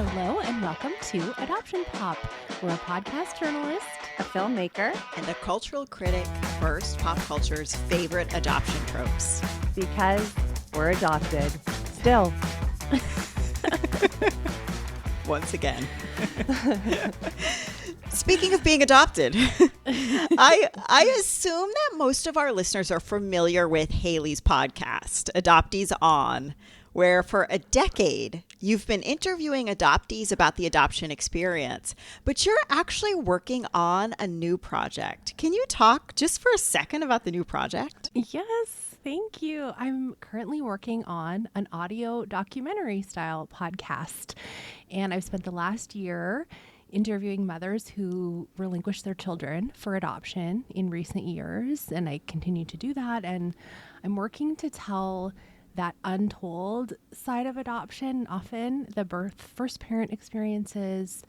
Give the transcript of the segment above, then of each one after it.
Hello and welcome to Adoption Pop. We're a podcast journalist, a filmmaker, and a cultural critic versus pop culture's favorite adoption tropes. Because we're adopted. Still. Once again. Speaking of being adopted, I assume that most of our listeners are familiar with Haley's podcast, Adoptees On, where for a decade you've been interviewing adoptees about the adoption experience, but you're actually working on a new project. Can you talk just for a second about the new project? Yes, thank you. I'm currently working on an audio documentary style podcast, and I've spent the last year interviewing mothers who relinquished their children for adoption in recent years, and I continue to do that, and I'm working to tell that untold side of adoption, often the first parent experiences,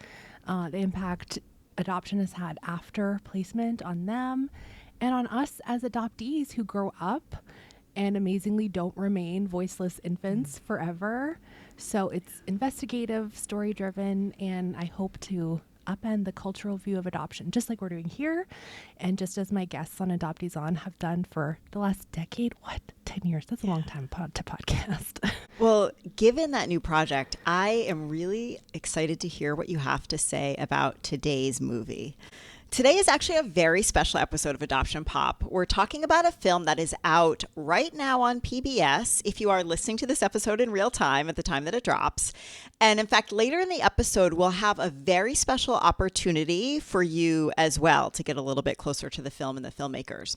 the impact adoption has had after placement on them and on us as adoptees who grow up and amazingly don't remain voiceless infants forever. So it's investigative, story-driven, and I hope to upend the cultural view of adoption, just like we're doing here, and just as my guests on Adoptees On have done for the last decade. 10 years? That's a long time to podcast. Well, given that new project, I am really excited to hear what you have to say about today's movie. Today is actually a very special episode of Adoption Pop. We're talking about a film that is out right now on PBS, if you are listening to this episode in real time at the time that it drops. And in fact, later in the episode, we'll have a very special opportunity for you as well to get a little bit closer to the film and the filmmakers.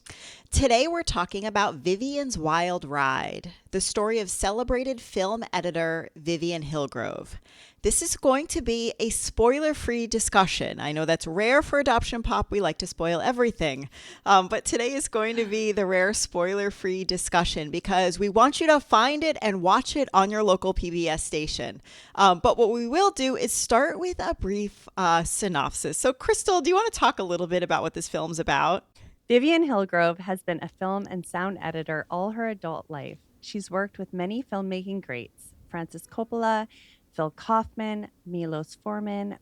Today, we're talking about Vivien's Wild Ride, the story of celebrated film editor Vivien Hillgrove. This is going to be a spoiler-free discussion. I know that's rare for Adoption Pop. We like to spoil everything. But today is going to be the rare spoiler-free discussion because we want you to find it and watch it on your local PBS station. But what we will do is start with a brief synopsis. So, Crystal, do you want to talk a little bit about what this film's about? Vivien Hillgrove has been a film and sound editor all her adult life. She's worked with many filmmaking greats, Francis Coppola, Phil Kaufman, Milos Forman,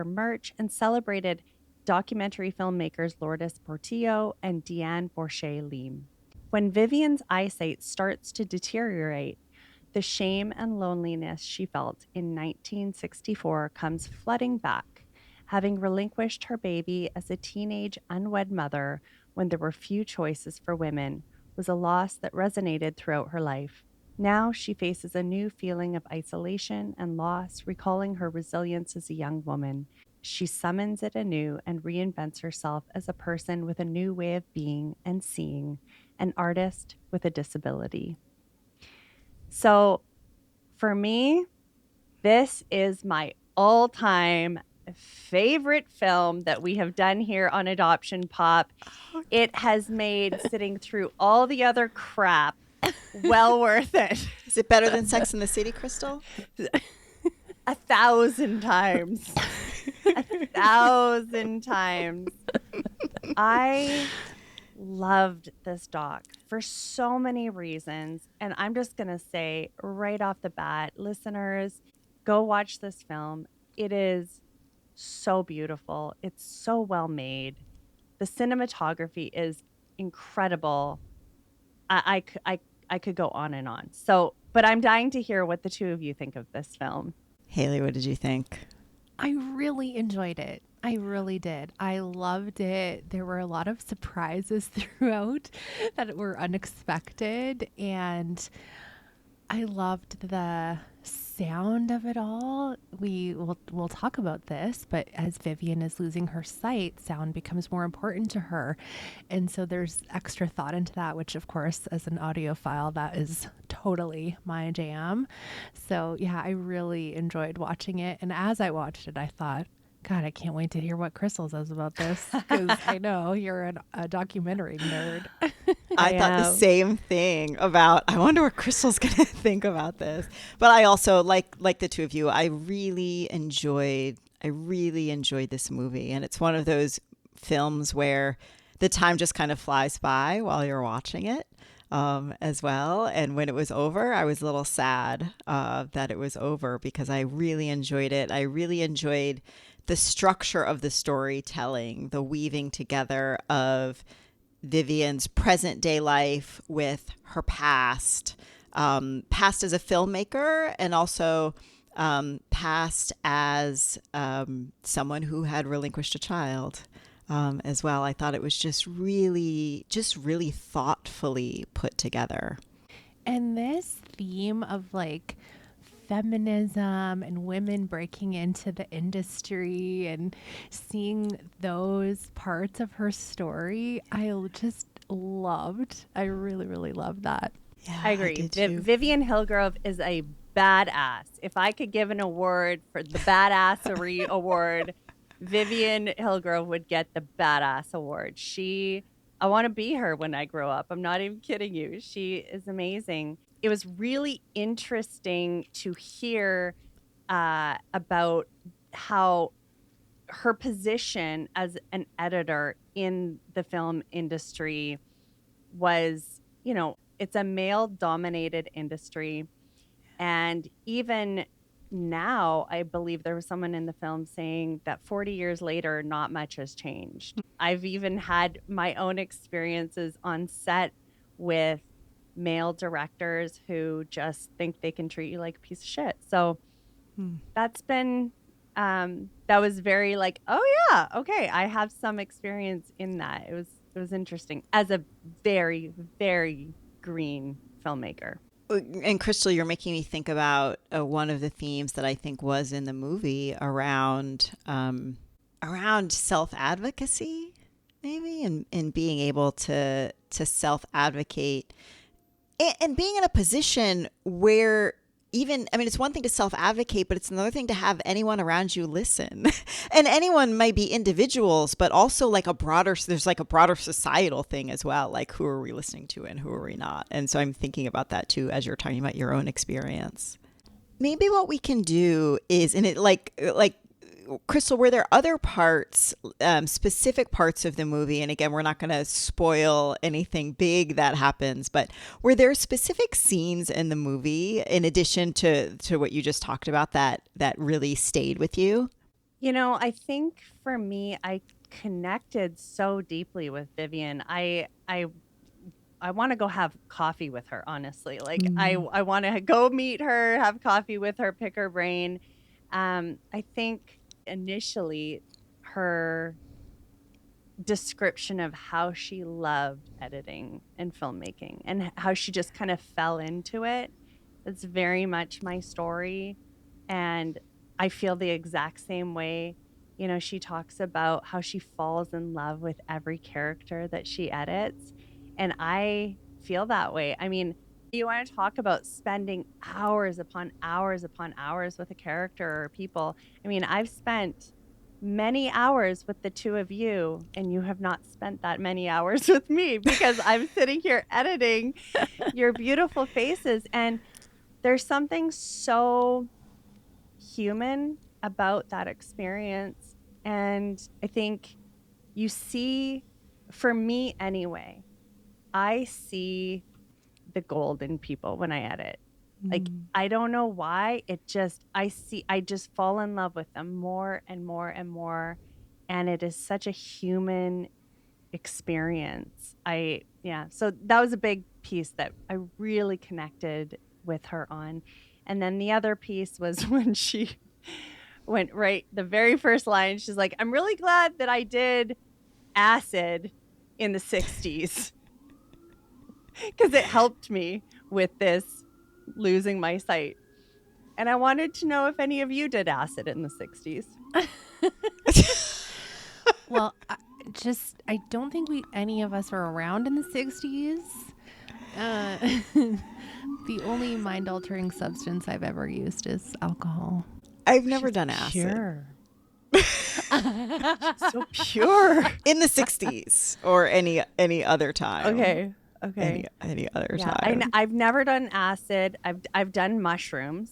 Murch, and celebrated documentary filmmakers Lourdes, Portillo, and Deann, Borshay, Liem. When Vivien's eyesight starts to deteriorate, the shame and loneliness she felt in 1964 comes flooding back, having relinquished her baby as a teenage unwed mother when there were few choices for women was a loss that resonated throughout her life. Now she faces a new feeling of isolation and loss, recalling her resilience as a young woman. She summons it anew and reinvents herself as a person with a new way of being and seeing, an artist with a disability. So for me, this is my all-time favorite film that we have done here on Adoption Pop. It has made sitting through all the other crap well worth it. Is it better than Sex and the City, Crystal? 1,000 times. 1,000 times. I loved this doc for so many reasons. And I'm just going to say right off the bat, listeners, go watch this film. It is so beautiful. It's so well made. The cinematography is incredible. I could go on and on. So, but I'm dying to hear what the two of you think of this film. Haley, what did you think? I really enjoyed it. I really did. I loved it. There were a lot of surprises throughout that were unexpected, and I loved the sound of it all. We'll talk about this, but as Vivien is losing her sight, sound becomes more important to her. And so there's extra thought into that, which of course, as an audiophile, that is totally my jam. So yeah, I really enjoyed watching it. And as I watched it, I thought, God, I can't wait to hear what Crystal says about this, because I know you're a documentary nerd. I thought the same thing about, I wonder what Crystal's going to think about this. But I also, like the two of you, I really enjoyed this movie. And it's one of those films where the time just kind of flies by while you're watching it. as well. And when it was over, I was a little sad that it was over because I really enjoyed it. I really enjoyed the structure of the storytelling, the weaving together of Vivien's present day life with her past, past as a filmmaker and also past as someone who had relinquished a child as well. I thought it was just really thoughtfully put together. And this theme of like feminism and women breaking into the industry and seeing those parts of her story, I just loved. I really, really loved that. Yeah, I agree. Vivien Hillgrove is a badass. If I could give an award for the badassery award, Vivien Hillgrove would get the badass award. I want to be her when I grow up. I'm not even kidding you. She is amazing. It was really interesting to hear about how her position as an editor in the film industry was, it's a male-dominated industry. And even now, I believe there was someone in the film saying that 40 years later, not much has changed. I've even had my own experiences on set with male directors who just think they can treat you like a piece of shit. So that's been, that was very like, oh yeah, okay, I have some experience in that. It was interesting as a very, very green filmmaker. And Crystal, you're making me think about one of the themes that I think was in the movie around self-advocacy, maybe, and being able to self-advocate and being in a position where it's one thing to self-advocate, but it's another thing to have anyone around you listen. And anyone might be individuals, but also there's a broader societal thing as well. Like, who are we listening to and who are we not? And so I'm thinking about that too, as you're talking about your own experience. Maybe what we can do is, Crystal, were there other parts, specific parts of the movie? And again, we're not going to spoil anything big that happens, but were there specific scenes in the movie, in addition to what you just talked about, that really stayed with you? I think for me, I connected so deeply with Vivien. I want to go have coffee with her, honestly. Like, I want to go meet her, have coffee with her, pick her brain. I think initially her description of how she loved editing and filmmaking and how she just kind of fell into it, that's very much my story. And I feel the exact same way. She talks about how she falls in love with every character that she edits. And I feel that way. I mean, you want to talk about spending hours upon hours upon hours with a character or people. I mean, I've spent many hours with the two of you, and you have not spent that many hours with me because I'm sitting here editing your beautiful faces. And there's something so human about that experience. And I think you see, for me anyway, I see the gold in people when I edit. Like, I don't know why, I just fall in love with them more and more and more. And it is such a human experience. So that was a big piece that I really connected with her on. And then the other piece was when she went the very first line, she's like, I'm really glad that I did acid in the 60s because it helped me with this losing my sight. And I wanted to know if any of you did acid in the 60s. Well, I don't think any of us were around in the 60s. The only mind-altering substance I've ever used is alcohol. I've never done acid. Pure. So pure. In the 60s or any other time. Okay. Any other time. I've never done acid. I've done mushrooms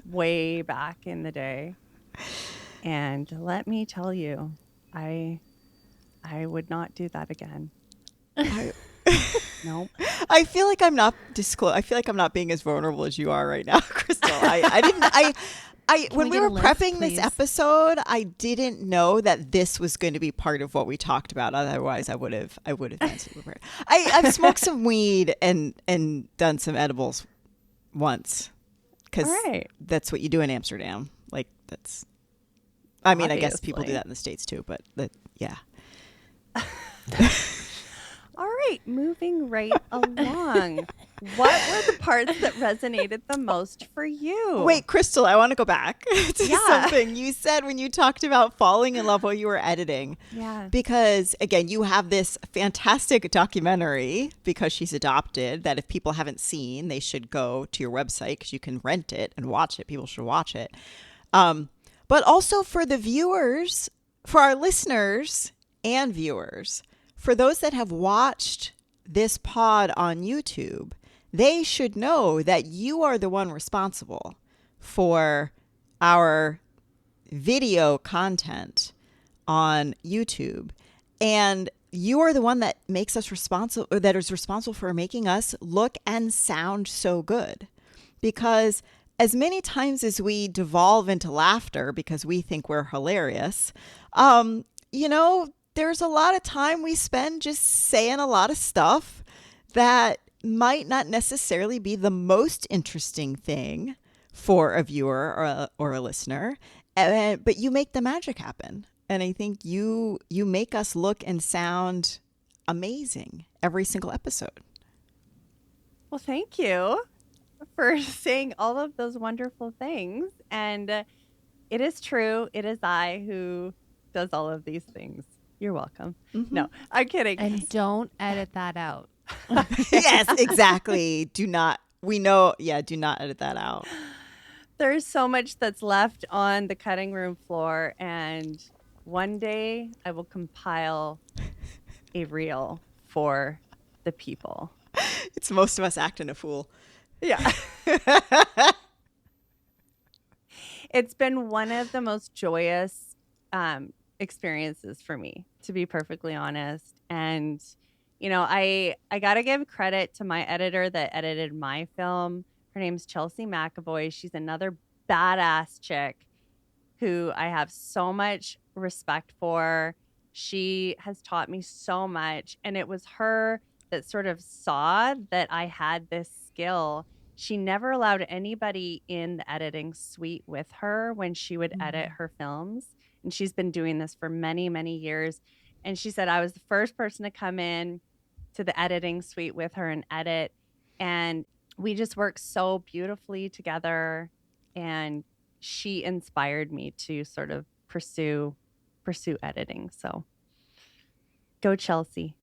way back in the day. And let me tell you, I would not do that again. Nope. I feel like I'm not I feel like I'm not being as vulnerable as you are right now, Crystal. I didn't. When we were prepping this episode, I didn't know that this was going to be part of what we talked about. Otherwise, I would have answered with it. I've smoked some weed and done some edibles once, because that's what you do in Amsterdam. Like, that's. I mean, I guess people do that in the States too, but yeah. All right, moving right along. What were the parts that resonated the most for you? Wait, Crystal, I want to go back to something you said when you talked about falling in love while you were editing. Yeah. Because, again, you have this fantastic documentary, Because She's Adopted, that if people haven't seen, they should go to your website because you can rent it and watch it. People should watch it. But also for the viewers, for our listeners and viewers, for those that have watched this pod on YouTube, they should know that you are the one responsible for our video content on YouTube. And you are the one that makes us responsible, or that is responsible for making us look and sound so good. Because as many times as we devolve into laughter because we think we're hilarious, there's a lot of time we spend just saying a lot of stuff that might not necessarily be the most interesting thing for a viewer or a listener, but you make the magic happen. And I think you make us look and sound amazing every single episode. Well, thank you for saying all of those wonderful things. And it is true. It is I who does all of these things. You're welcome. Mm-hmm. No, I'm kidding. And don't edit that out. Yes, exactly. Do not edit that out. There's so much that's left on the cutting room floor, and one day I will compile a reel for the people. It's most of us acting a fool. Yeah. It's been one of the most joyous experiences for me, to be perfectly honest. And I got to give credit to my editor that edited my film. Her name's Chelsea McAvoy. She's another badass chick who I have so much respect for. She has taught me so much. And it was her that sort of saw that I had this skill. She never allowed anybody in the editing suite with her when she would edit her films. And she's been doing this for many, many years. And she said I was the first person to come in to the editing suite with her and edit. And we just worked so beautifully together. And she inspired me to sort of pursue editing. So go Chelsea.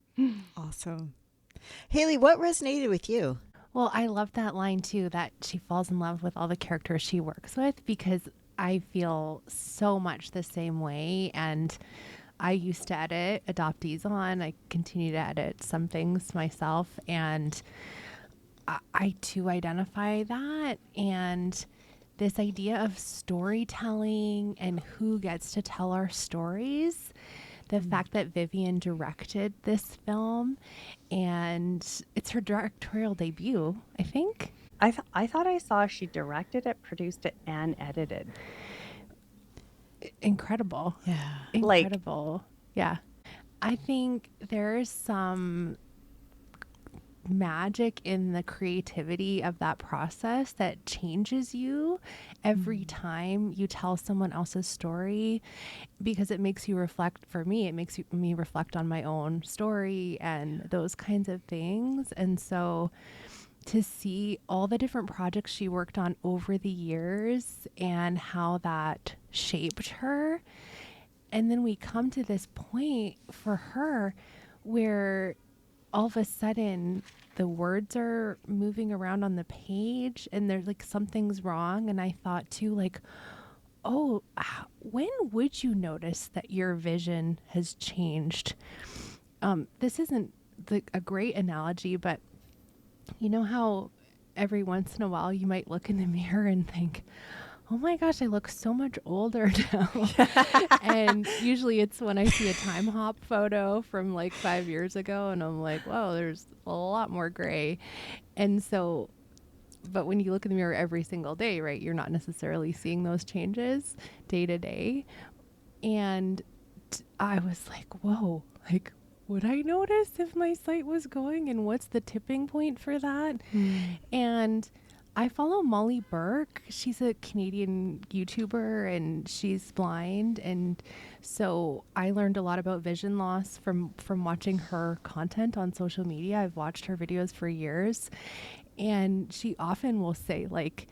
Awesome. Haley, what resonated with you? Well, I love that line too, that she falls in love with all the characters she works with, because I feel so much the same way. And I used to edit adoptees on. I continue to edit some things myself. And I too identify that. And this idea of storytelling and who gets to tell our stories. The fact that Vivien directed this film, and it's her directorial debut, I think. I thought I saw she directed it, produced it, and edited. Incredible. Yeah. Incredible. Yeah. I think there's some magic in the creativity of that process that changes you every time you tell someone else's story, because it makes you reflect. For me, it makes me reflect on my own story and those kinds of things. And so to see all the different projects she worked on over the years and how that shaped her, and then we come to this point for her where all of a sudden the words are moving around on the page and there's like something's wrong. And I thought too, like, oh, when would you notice that your vision has changed? This isn't a great analogy, but you know how every once in a while you might look in the mirror and think, oh my gosh, I look so much older now. And usually it's when I see a time hop photo from like 5 years ago and I'm like, wow, there's a lot more gray. And so, but when you look in the mirror every single day, right, you're not necessarily seeing those changes day to day. And I was like, whoa, like, would I notice if my sight was going, and what's the tipping point for that? And I follow Molly Burke. She's a Canadian YouTuber and she's blind. And so I learned a lot about vision loss from watching her content on social media. I've watched her videos for years. And she often will say, like,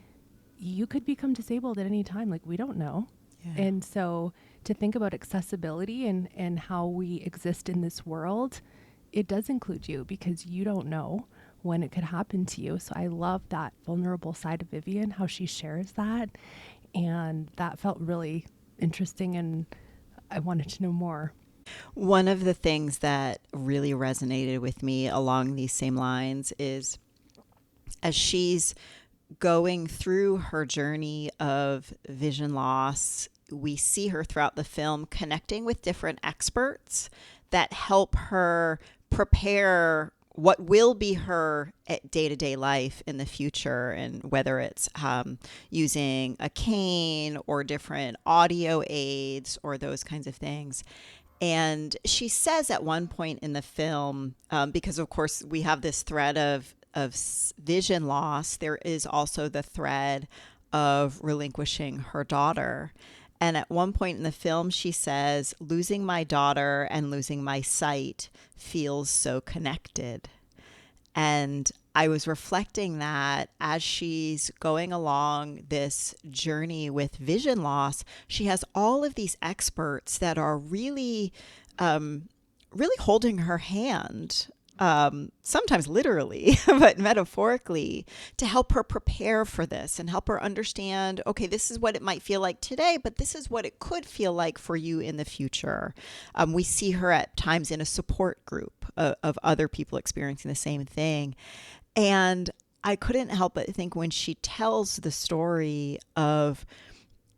you could become disabled at any time. Like, we don't know. Yeah. And so to think about accessibility and how we exist in this world, it does include you because you don't know when it could happen to you. So I love that vulnerable side of Vivien, how she shares that. And that felt really interesting and I wanted to know more. One of the things that really resonated with me along these same lines is as she's going through her journey of vision loss, we see her throughout the film connecting with different experts that help her prepare what will be her day-to-day life in the future, and whether it's using a cane or different audio aids or those kinds of things. And she says at one point in the film, because of course we have this thread of vision loss, there is also the thread of relinquishing her daughter. And at one point in the film, she says, losing my daughter and losing my sight feels so connected. And I was reflecting that as she's going along this journey with vision loss, she has all of these experts that are really, really holding her hand. Sometimes literally, but metaphorically, to help her prepare for this and help her understand, okay, this is what it might feel like today, but this is what it could feel like for you in the future. We see her at times in a support group of other people experiencing the same thing. And I couldn't help but think when she tells the story of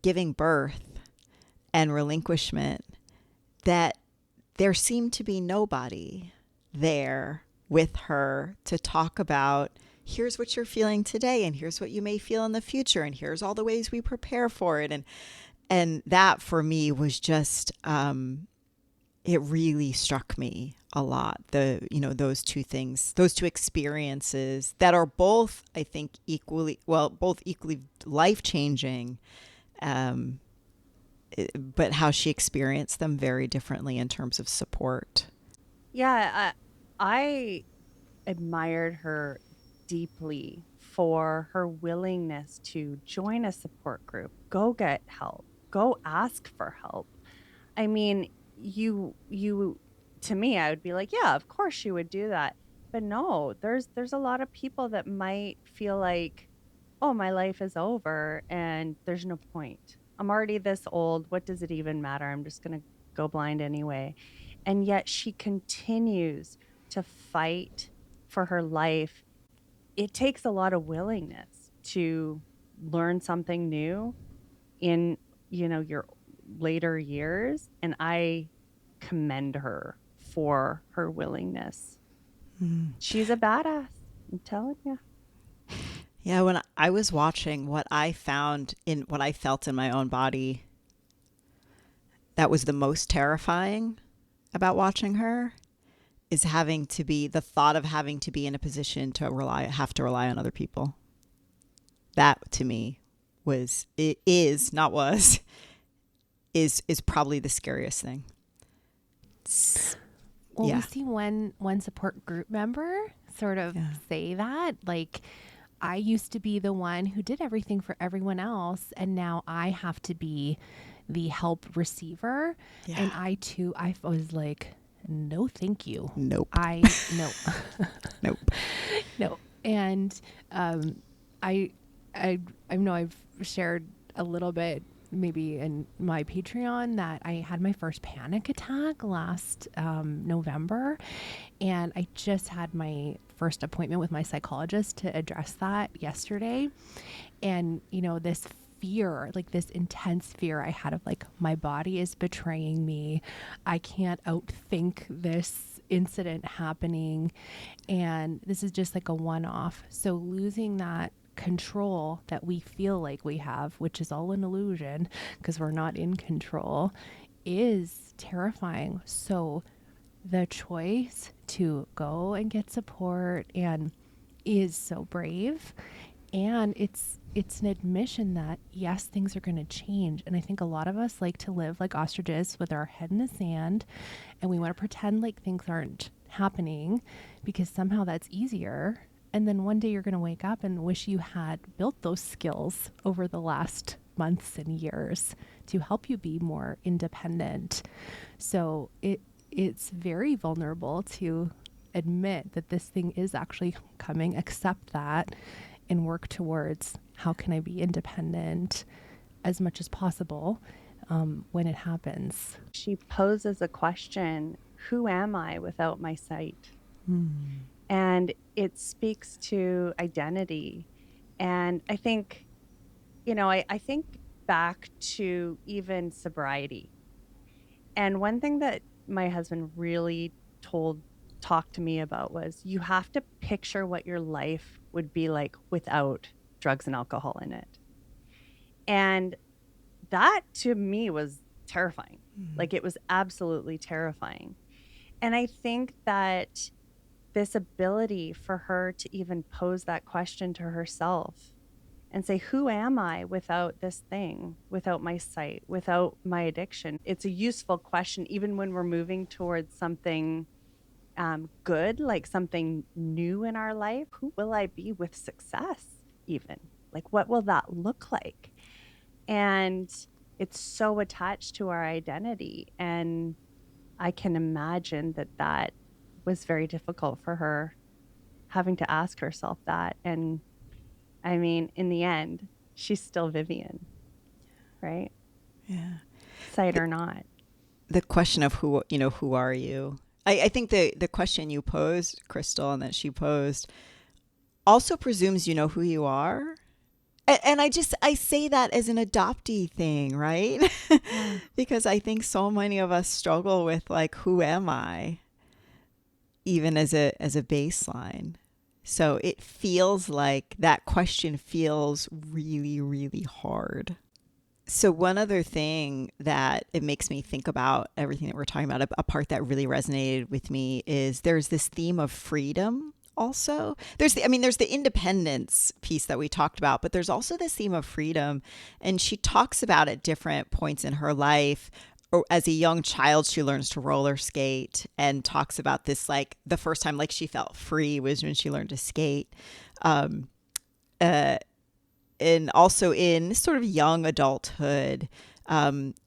giving birth and relinquishment, that there seemed to be nobody there with her to talk about, here's what you're feeling today and here's what you may feel in the future and here's all the ways we prepare for it. And that for me was just it really struck me a lot, those two things, those two experiences that are both, I think, equally life-changing, but how she experienced them very differently in terms of support. Yeah, I admired her deeply for her willingness to join a support group, go get help, go ask for help. I mean, you to me, I would be like, yeah, of course she would do that. But no, there's a lot of people that might feel like, oh, my life is over and there's no point. I'm already this old. What does it even matter? I'm just going to go blind anyway. And yet she continues to fight for her life. It takes a lot of willingness to learn something new in, your later years. And I commend her for her willingness. She's a badass, I'm telling you. Yeah, when I was watching, what I felt in my own body that was the most terrifying about watching her is the thought of having to be in a position to have to rely on other people. That to me is probably the scariest thing. Well, we see one support group member sort of say that, like, I used to be the one who did everything for everyone else, and now I have to be the help receiver. Yeah. And I was like, no, thank you. Nope. No. Nope. No. And I know I've shared a little bit maybe in my Patreon that I had my first panic attack last November, and I just had my first appointment with my psychologist to address that yesterday. And this fear, like this intense fear I had of like, my body is betraying me. I can't outthink this incident happening. And this is just like a one-off. So losing that control that we feel like we have, which is all an illusion because we're not in control, is terrifying. So the choice to go and get support and is so brave. And it's an admission that yes, things are going to change. And I think a lot of us like to live like ostriches with our head in the sand, and we want to pretend like things aren't happening because somehow that's easier. And then one day you're going to wake up and wish you had built those skills over the last months and years to help you be more independent. So it's very vulnerable to admit that this thing is actually coming, accept that, and work towards how can I be independent as much as possible when it happens. She poses a question, who am I without my sight? And it speaks to identity. And I think, I think back to even sobriety. And one thing that my husband really talked to me about was you have to picture what your life would be like without drugs and alcohol in it. And that to me was terrifying. Like it was absolutely terrifying. And I think that this ability for her to even pose that question to herself and say, who am I without this thing, without my sight, without my addiction? It's a useful question, even when we're moving towards something good, like something new in our life. Who will I be with success even? Like, what will that look like? And it's so attached to our identity. And I can imagine that was very difficult for her, having to ask herself that. And I mean, in the end, she's still Vivien, right? Yeah. Sight or not. The question of who are you? I think the question you posed, Crystal, and that she posed also presumes you know who you are. And I say that as an adoptee thing, right? Yeah. Because I think so many of us struggle with like, who am I? Even as a baseline. So it feels like that question feels really, really hard. So one other thing that it makes me think about everything that we're talking about, a part that really resonated with me is there's this theme of freedom. Also, there's the independence piece that we talked about, but there's also this theme of freedom. And she talks about at different points in her life, or as a young child, she learns to roller skate and talks about this, like the first time like she felt free was when she learned to skate. And also in sort of young adulthood,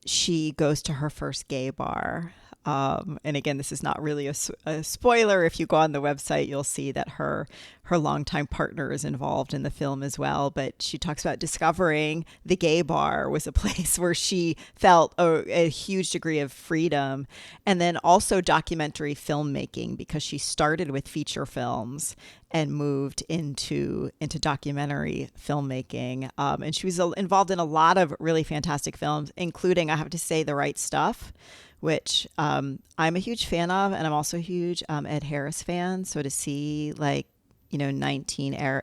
she goes to her first gay bar. And again, this is not really a spoiler. If you go on the website, you'll see that her longtime partner is involved in the film as well. But she talks about discovering the gay bar was a place where she felt a huge degree of freedom. And then also documentary filmmaking, because she started with feature films and moved into documentary filmmaking. And she was involved in a lot of really fantastic films, including, I have to say, The Right Stuff, which I'm a huge fan of, and I'm also a huge Ed Harris fan. So to see 80s or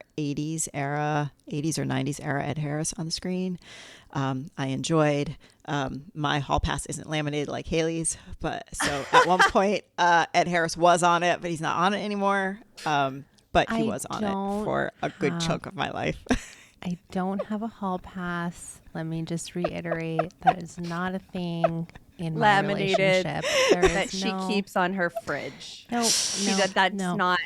90s era Ed Harris on the screen, I enjoyed. My hall pass isn't laminated like Haley's, but so at one point Ed Harris was on it, but he's not on it anymore. But he was on it for a good chunk of my life. I don't have a hall pass. Let me just reiterate, that is not a thing in my relationship. That she keeps on her fridge. That's not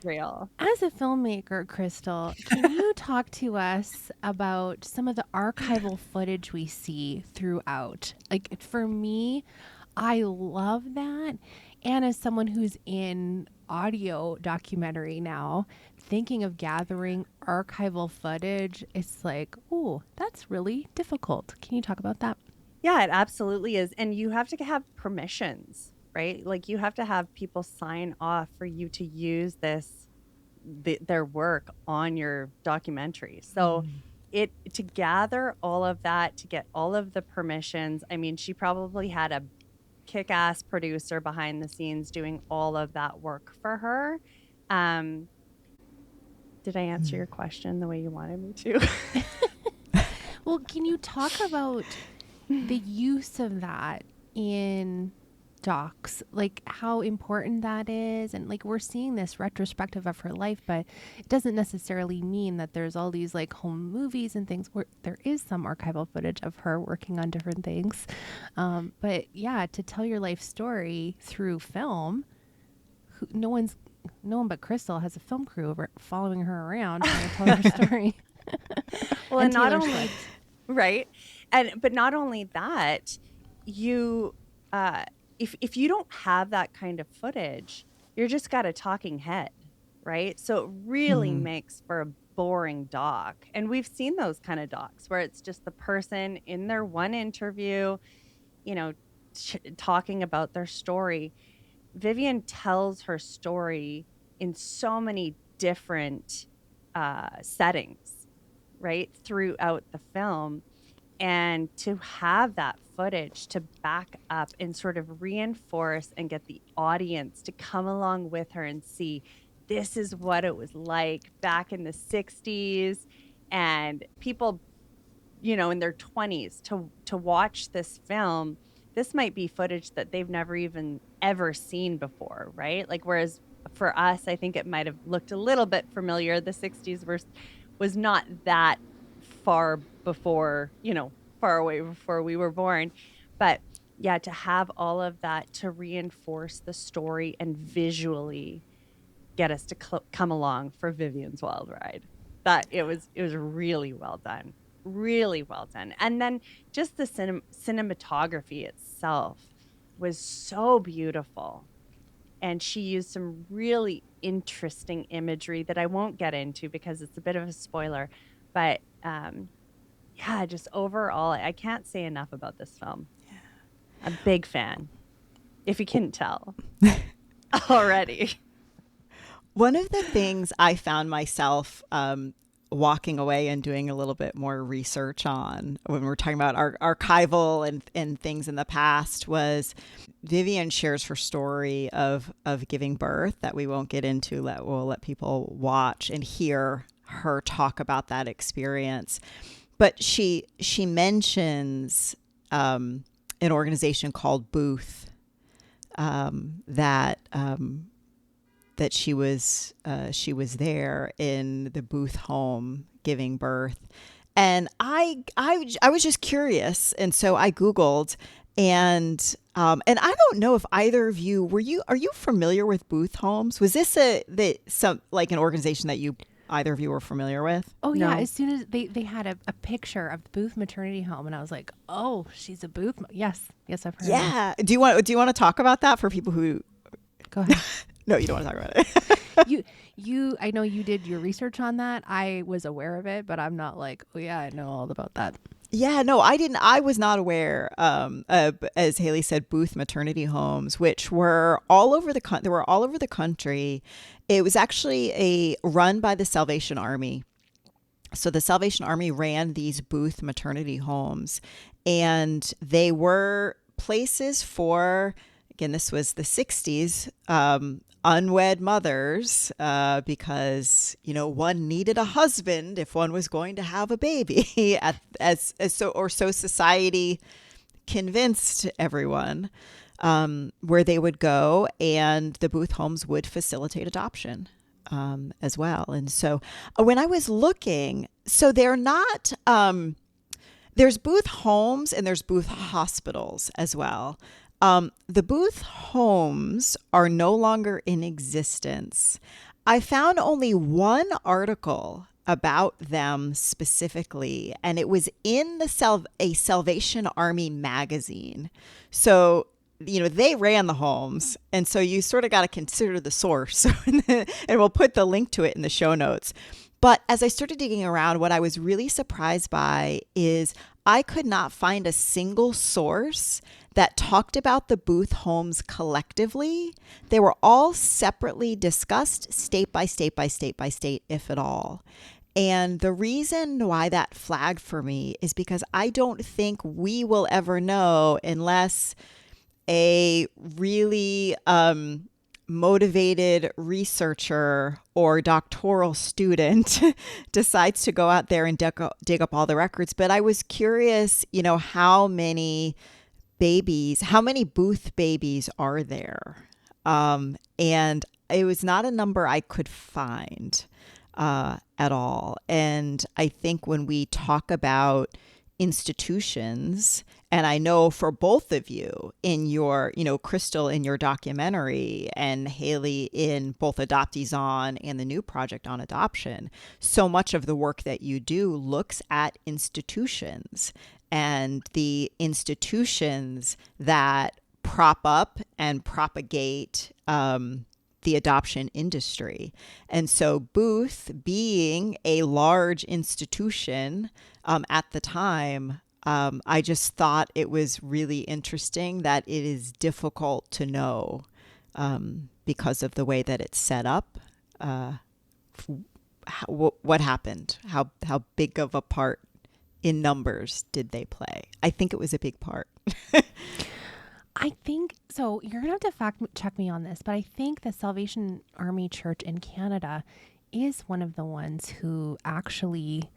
real. As a filmmaker, Crystal, can you talk to us about some of the archival footage we see throughout? Like, for me, I love that. And as someone who's in audio documentary now, thinking of gathering archival footage, it's like, oh, that's really difficult. Can you talk about that? Yeah, it absolutely is. And you have to have permissions, right? Like you have to have people sign off for you to use their work on your documentary. So to gather all of that, to get all of the permissions. I mean, she probably had a kick-ass producer behind the scenes doing all of that work for her. Did I answer your question the way you wanted me to? Well, can you talk about the use of that in docs, like how important that is? And like, we're seeing this retrospective of her life, but it doesn't necessarily mean that there's all these like home movies and things where there is some archival footage of her working on different things. But yeah, to tell your life story through film, no one but Crystal has a film crew following her around trying to tell her story. Well, and not only, right. But not only that, you, if you don't have that kind of footage, you're just got a talking head, right? So it really makes for a boring doc. And we've seen those kind of docs where it's just the person in their one interview, you know, talking about their story. Vivien tells her story in so many different settings, right, throughout the film. And to have that footage to back up and sort of reinforce and get the audience to come along with her and see this is what it was like back in the 60s, and people, you know, in their 20s to watch this film. This might be footage that they've never even ever seen before, right? Like, whereas for us, I think it might have looked a little bit familiar. The 60s was not that far before, you know, far away before we were born. But yeah, to have all of that to reinforce the story and visually get us to come along for Vivien's wild ride. That it was really well done. Really well done. And then just the cinematography itself was so beautiful. And she used some really interesting imagery that I won't get into because it's a bit of a spoiler. But yeah, just overall, I can't say enough about this film. Yeah. A big fan, if you couldn't tell already. One of the things I found myself walking away and doing a little bit more research on when we're talking about archival and things in the past was Vivien shares her story of giving birth that we won't get into. We'll let people watch and hear her talk about that experience. But she mentions an organization called Booth that she was there in the Booth home giving birth, and I was just curious, and so I Googled, and I don't know if either of you are you familiar with Booth homes? Was this an organization that either of you were familiar with? Oh yeah, as soon as they had a picture of the Booth maternity home, and I was like, oh, she's a Booth. Yes, I've heard. Yeah. Do you want to talk about that for people who? Go ahead. No, you don't want to talk about it. I know you did your research on that. I was aware of it, but I'm not like, oh yeah, I know all about that. Yeah, no, I didn't. I was not aware. As Haley said, Booth maternity homes, which were all over the they were all over the country. It was actually run by the Salvation Army. So the Salvation Army ran these Booth maternity homes, and they were places for, again, this was the 60s, unwed mothers, because, you know, one needed a husband if one was going to have a baby, so society convinced everyone, where they would go, and the Booth homes would facilitate adoption as well. And so when I was looking, so they're not, there's Booth homes and there's Booth hospitals as well. The Booth homes are no longer in existence. I found only one article about them specifically, and it was in a Salvation Army magazine. So, you know, they ran the homes, and so you sort of got to consider the source, and we'll put the link to it in the show notes. But as I started digging around, what I was really surprised by is I could not find a single source that talked about the Booth homes collectively. They were all separately discussed, state by state by state by state, if at all. And the reason why that flagged for me is because I don't think we will ever know unless a really motivated researcher or doctoral student decides to go out there and dig up all the records. But I was curious, how many Booth babies are there? And it was not a number I could find at all. And I think when we talk about institutions, and I know for both of you in your, Crystal in your documentary and Haley in both Adoptees On and the new project on adoption, so much of the work that you do looks at institutions and the institutions that prop up and propagate the adoption industry. And so Booth, being a large institution at the time, I just thought it was really interesting that it is difficult to know because of the way that it's set up. What happened? How big of a part in numbers did they play? I think it was a big part. I think so. You're gonna have to fact check me on this, but I think the Salvation Army Church in Canada is one of the ones who actually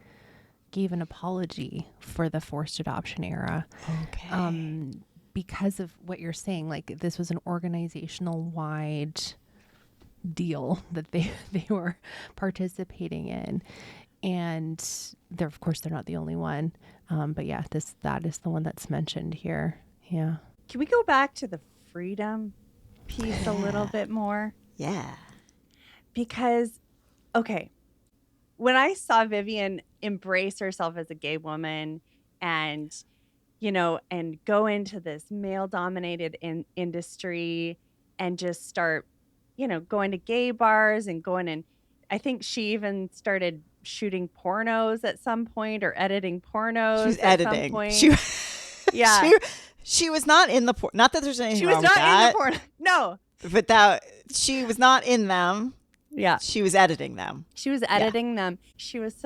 gave an apology for the forced adoption era. Okay. Because of what you're saying, like this was an organizational wide deal that they were participating in, and of course they're not the only one. But yeah, that is the one that's mentioned here. Yeah. Can we go back to the freedom piece a little bit more? Yeah. Because, okay, when I saw Vivien embrace herself as a gay woman and, and go into this male-dominated industry and just start, going to gay bars and I think she even started shooting pornos at some point or editing pornos. She was at editing. Some point. Yeah. She was not in the porn. Not that there's anything wrong with that. She was not in the porn. No. But she was not in them. Yeah. She was editing them. She was editing them. She's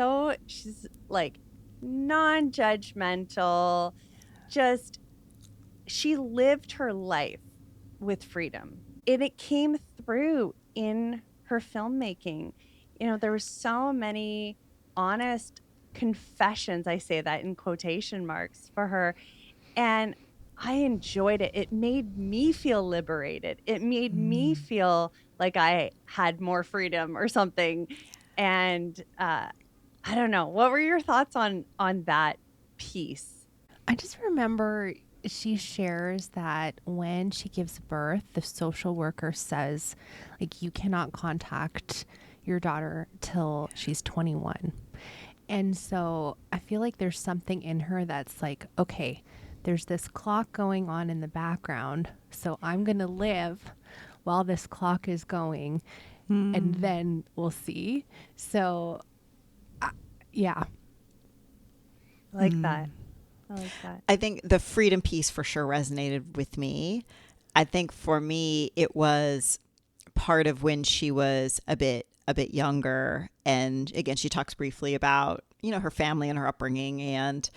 like non-judgmental. Just, she lived her life with freedom. And it came through in her filmmaking. There were so many honest confessions, I say that in quotation marks, for her. And I enjoyed it. It made me feel liberated. It made me feel like I had more freedom or something. And I don't know. What were your thoughts on that piece? I just remember she shares that when she gives birth, the social worker says, like, you cannot contact your daughter till she's 21. And so I feel like there's something in her that's like, okay, there's this clock going on in the background, so I'm going to live while this clock is going, and then we'll see. So, yeah. I like that. I think the freedom piece for sure resonated with me. I think for me, it was part of when she was a bit younger. And again, she talks briefly about, her family and her upbringing and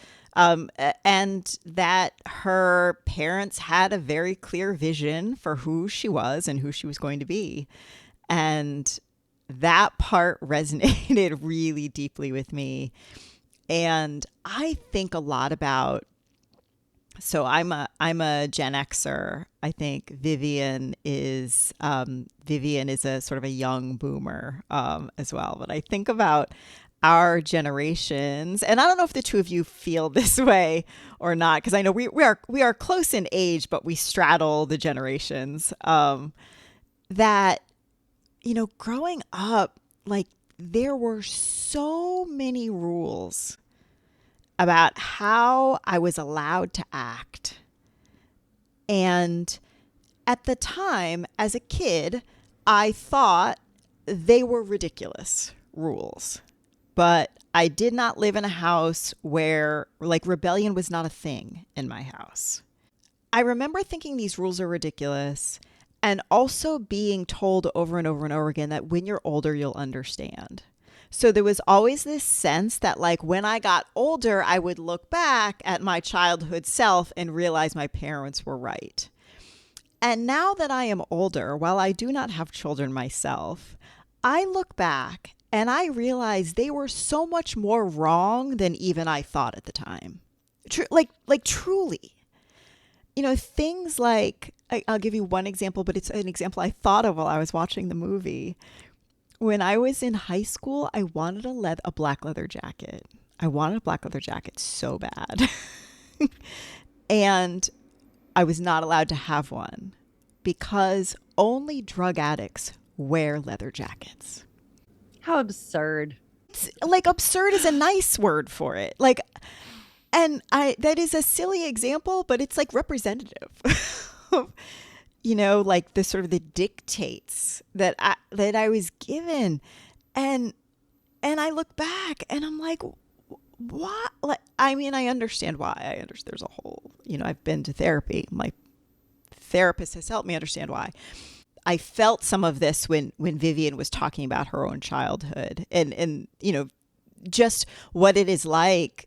that her parents had a very clear vision for who she was and who she was going to be. And that part resonated really deeply with me. And I think a lot about, so I'm a Gen Xer. I think Vivien is a sort of a young boomer as well. But I think about our generations, and I don't know if the two of you feel this way or not, because I know we are close in age, but we straddle the generations. That, growing up, like, there were so many rules about how I was allowed to act. And at the time, as a kid, I thought they were ridiculous rules. But I did not live in a house where, like, rebellion was not a thing in my house. I remember thinking these rules are ridiculous, and also being told over and over and over again that when you're older, you'll understand. So there was always this sense that like when I got older, I would look back at my childhood self and realize my parents were right. And now that I am older, while I do not have children myself, I look back and I realize they were so much more wrong than even I thought at the time. Like truly. You know, things like, I'll give you one example, but it's an example I thought of while I was watching the movie. When I was in high school, I wanted a black leather jacket. I wanted a black leather jacket so bad. And I was not allowed to have one because only drug addicts wear leather jackets. How absurd. It's like absurd is a nice word for it. Like, and that is a silly example, but it's like representative of, you know, like the sort of the dictates that I was given. And I look back and I'm like, what? Like, I mean, I understand why. There's a whole, you know, I've been to therapy. My therapist has helped me understand why. I felt some of this when Vivien was talking about her own childhood and, you know, just what it is like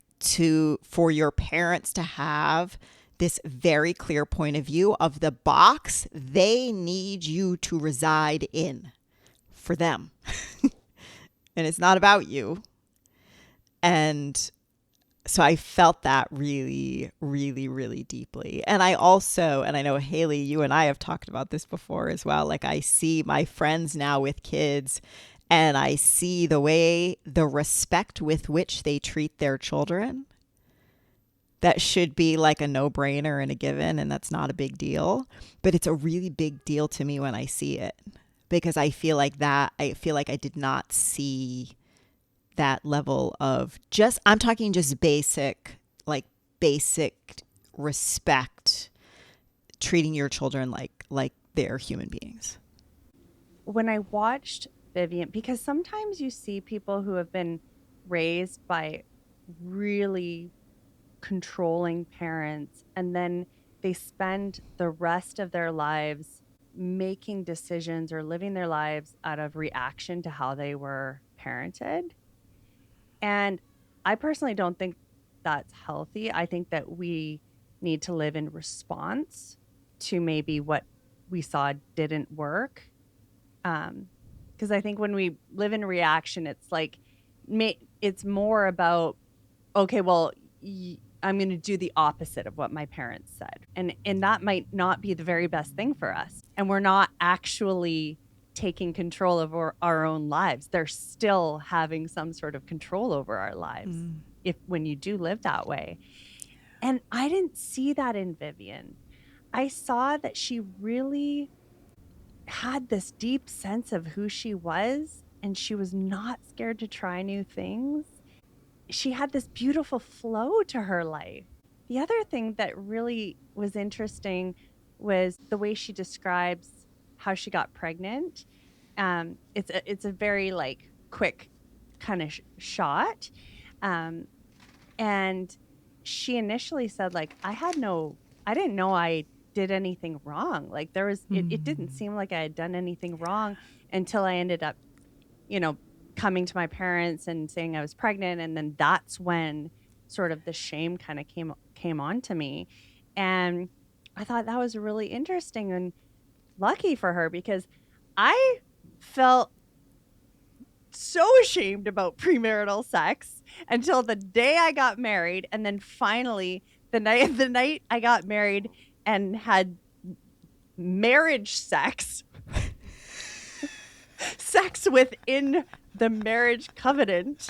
for your parents to have this very clear point of view of the box they need you to reside in for them. And it's not about you. And so I felt that really, really, really deeply. And I also, and I know Haley, you and I have talked about this before as well. Like I see my friends now with kids and I see the respect with which they treat their children. That should be like a no-brainer and a given, and that's not a big deal. But it's a really big deal to me when I see it because I feel like I did not see that level of I'm talking just basic respect, treating your children like they're human beings. When I watched Vivien, because sometimes you see people who have been raised by really controlling parents and then they spend the rest of their lives making decisions or living their lives out of reaction to how they were parented. And I personally don't think that's healthy. I think that we need to live in response to maybe what we saw didn't work. Because I think when we live in reaction, it's like, it's more about, okay, well, I'm going to do the opposite of what my parents said. And that might not be the very best thing for us. And we're not actually taking control over our own lives. They're still having some sort of control over our lives when you do live that way. And I didn't see that in Vivien. I saw that she really had this deep sense of who she was, and she was not scared to try new things. She had this beautiful flow to her life. The other thing that really was interesting was the way she describes how she got pregnant. It's a very like quick kind of shot. And she initially said like, I didn't know I did anything wrong. Like it didn't seem like I had done anything wrong until I ended up, you know, coming to my parents and saying I was pregnant. And then that's when sort of the shame kind of came on to me. And I thought that was really interesting and lucky for her because I felt so ashamed about premarital sex until the day I got married. And then finally the night I got married and had marriage sex within the marriage covenant,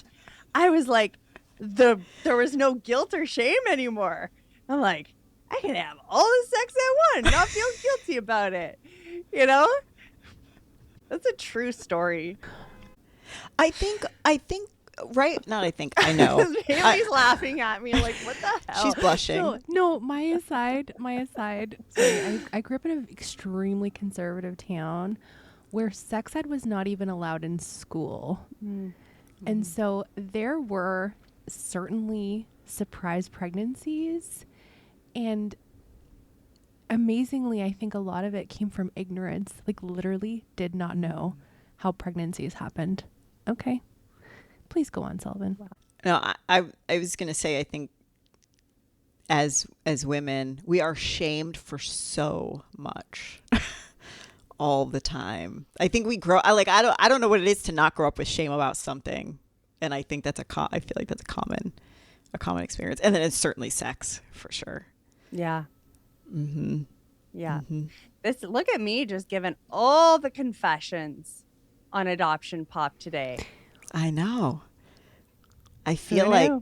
I was like, there was no guilt or shame anymore. I'm like, I can have all the sex I want and not feel guilty about it. You know? That's a true story. I think right? Not I think. I know. Haley's laughing at me like, what the hell? She's blushing. No, my aside. Sorry, I grew up in an extremely conservative town where sex ed was not even allowed in school. Mm-hmm. And so there were certainly surprise pregnancies. And amazingly, I think a lot of it came from ignorance. Like literally did not know how pregnancies happened. Okay. Please go on, Sullivan. No, I was going to say, I think as women, we are shamed for so much all the time. I think we grow, I don't know what it is to not grow up with shame about something. And I think I feel like that's a common experience. And then it's certainly sex for sure. Yeah. Mm-hmm. Yeah. Mm-hmm. Look at me just giving all the confessions on Adoption Pop today. I know. I feel like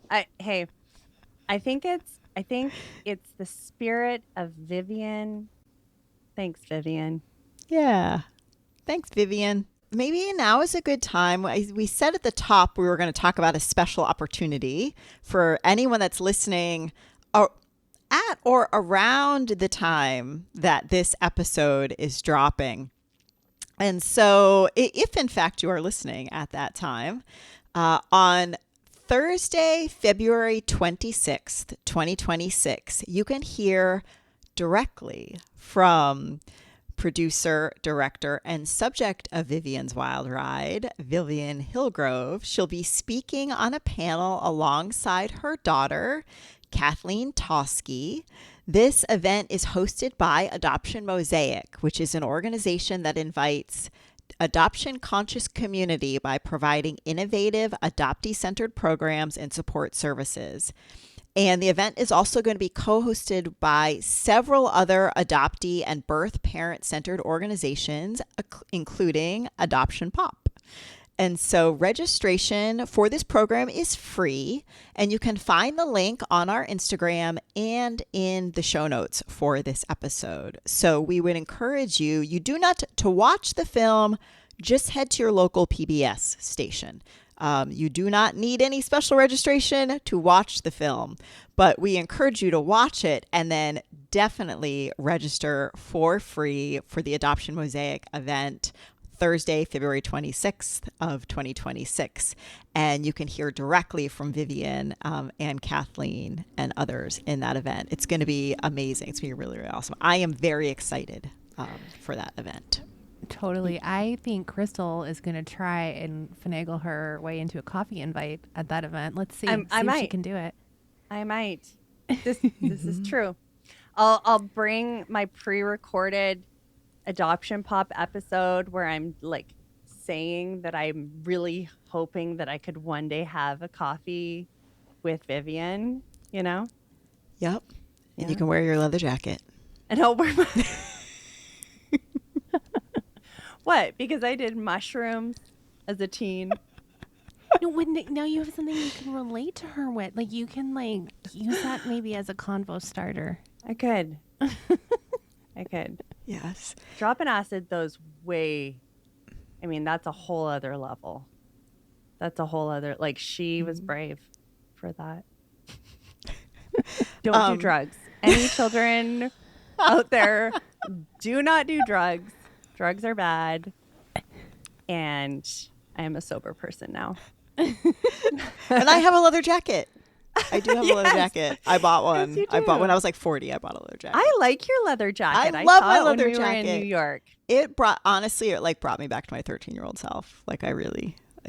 I think it's the spirit of Vivien. Thanks, Vivien. Yeah. Thanks, Vivien. Maybe now is a good time. We said at the top we were going to talk about a special opportunity for anyone that's listening at or around the time that this episode is dropping. And so if in fact you are listening at that time, on Thursday, February 26th, 2026, you can hear directly from producer, director, and subject of Vivien's Wild Ride, Vivien Hillgrove. She'll be speaking on a panel alongside her daughter, Kathleen Toski. This event is hosted by Adoption Mosaic, which is an organization that invites adoption-conscious community by providing innovative, adoptee-centered programs and support services. And the event is also going to be co-hosted by several other adoptee and birth parent-centered organizations, including Adoption Pop. And so registration for this program is free, and you can find the link on our Instagram and in the show notes for this episode. So we would encourage you do not to watch the film, just head to your local PBS station. You do not need any special registration to watch the film, but we encourage you to watch it and then definitely register for free for the Adoption Mosaic event Thursday, February 26th of 2026. And you can hear directly from Vivien and Kathleen and others in that event. It's going to be amazing. It's going to be really, really awesome. I am very excited for that event. Totally. I think Crystal is going to try and finagle her way into a coffee invite at that event. Let's see, if she can do it. I might. This is true. I'll bring my pre-recorded Adoption Pop episode where I'm like saying that I'm really hoping that I could one day have a coffee with Vivien, you know? Yep. And you can wear your leather jacket. And I'll wear my... What? Because I did mushrooms as a teen. No, now you have something you can relate to her with. Like you can use that maybe as a convo starter. I could. I could. Yes. Dropping acid, those that's a whole other level. That's a whole other, she was brave for that. Don't do drugs. Any children out there, do not do drugs. Drugs are bad. And I am a sober person now. And I have a leather jacket. I do have a leather jacket. I bought one. Yes, I bought when I was like 40. I bought a leather jacket. I like your leather jacket. I love my saw it leather when we jacket. were in New York. It brought me back to my 13-year-old self. I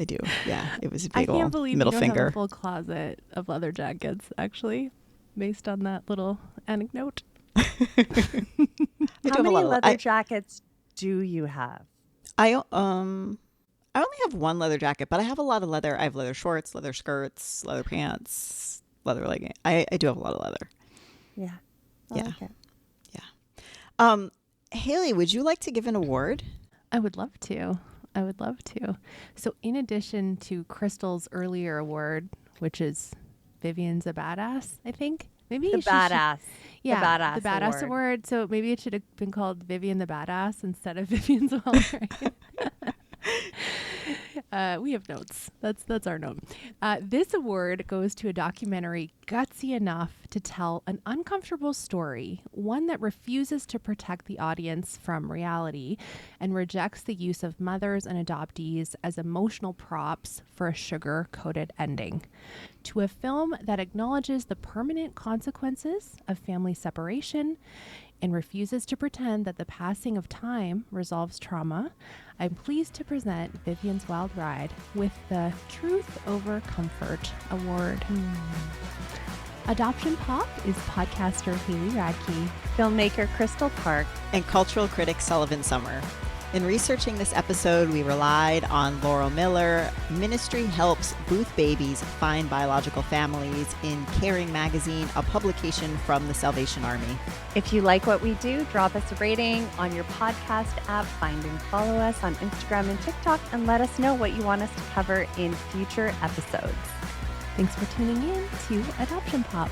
do. Yeah, it was a big old I can't believe middle you don't finger. have a full closet of leather jackets, actually, based on that little anecdote. How many leather jackets do you have? I only have one leather jacket, but I have a lot of leather. I have leather shorts, leather skirts, leather pants, leather leggings. I do have a lot of leather. Yeah. Yeah. Like it. Yeah. Haley, would you like to give an award? I would love to. So in addition to Crystal's earlier award, which is Vivien's a Badass, I think. Maybe The badass. Yeah, the Badass Award. So maybe it should have been called Vivien the Badass instead of Vivien's Wild Ride. We have notes. That's our note. This award goes to a documentary gutsy enough to tell an uncomfortable story, one that refuses to protect the audience from reality and rejects the use of mothers and adoptees as emotional props for a sugar-coated ending. To a film that acknowledges the permanent consequences of family separation and refuses to pretend that the passing of time resolves trauma, I'm pleased to present Vivien's Wild Ride with the Truth Over Comfort Award. Adoption Pop is podcaster Haley Radke, filmmaker Crystal Park, and cultural critic Sullivan Summer. In researching this episode, we relied on Laurel Miller. Ministry helps Booth babies find biological families in Caring Magazine, a publication from the Salvation Army. If you like what we do, drop us a rating on your podcast app, find and follow us on Instagram and TikTok, and let us know what you want us to cover in future episodes. Thanks for tuning in to Adoption Pop.